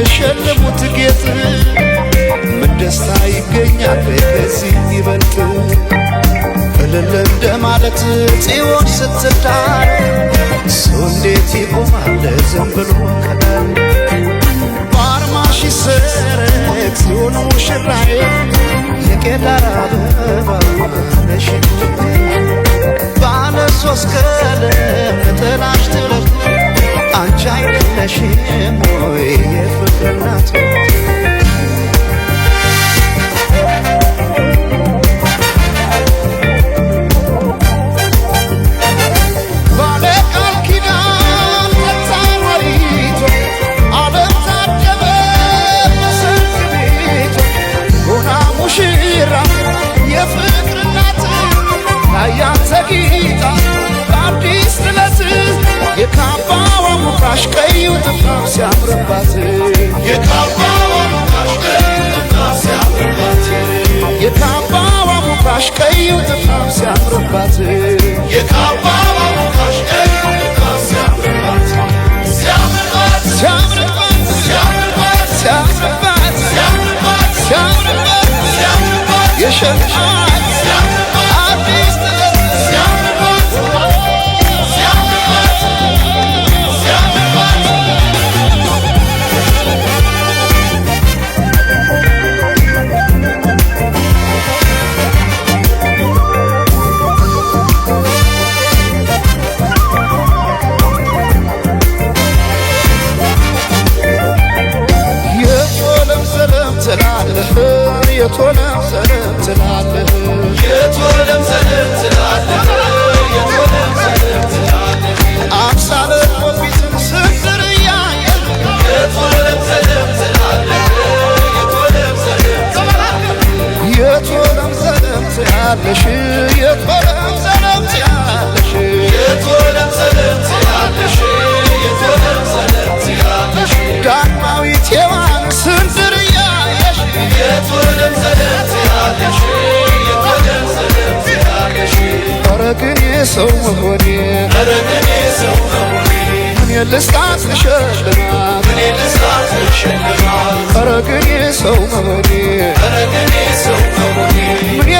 ሸልሙት ጌጥ ምን ደስታ ይገኛል ከዚህ ይበልጥ እልል እንደማለት ጽዮን ስትዳር ሰው እንዴት ይቆማል ዝም ብሎ ከዳር በአርማሽ ይሰረቅ ጽዮን ሙሽራዬ የቄዳር አበባ ነሽ ባለ ሶስት ቀለም ጥላሽ ትለፍ አንቺ አይደለሽም ወይ የፍቅር እናት ባለ ቃል ኪዳን ተታወሪቶ ዓለም ታደበ በሰርግ ቤቶ ሆና ሙሽራ የፍቅር እናት ታያት ተጊጣ በአዲስ ጥለት የካባዋ ሙቃሽ ቀዩ ጥፍራፍ ሲያምርባት የካባዋ ሙቃሽ ቀዩ ጥፍራፍ ሲያምርባት የካባዋ ሙቃሽ ቀዩ ጥፍራፍ ሲያምርባት የካባዋ ሙቃሽ ቀዩ ጥፍራፍ ሲያምርባት ሲያምርባት ሲያምርባት ሲያምርባት ሲያምርባት ሲያምርባት ሲያምርባት ሲያምርባት የሸልማት ሲያምርባት አዲስ ጥለት ሲያምርባት የቶለም ሰለም ትላለህ የቶለም ሰለም ትላለህ የቶለም ሰለም ትላለህ አምሳለ ፊትን ስንዝር እያየህ የቶለም ሰለም ትላለህ የቶለም ሰለም ትላለህ የቶለም ሰለም ትያለሽ የቶለም ሰለም ትያለሽ የቶለም ሰለም ትያለሽ የቶለም ሰለም ትያለሽ ዳግማዊት ሔዋን ስንዝር እያየሽ የቶለም ሰለም ትያለሽ የቶለም ሰለም ትያለሽ ኧረ ግን የሰው መሆኔ ኧረ ግን የሰው መሆኔ ምን ልስጣት ልሸልማት ምን ልስጣት ልሸልማት ኧረ ግን የሰው መሆኔ ኧረ ግን የሰው መሆኔ ምን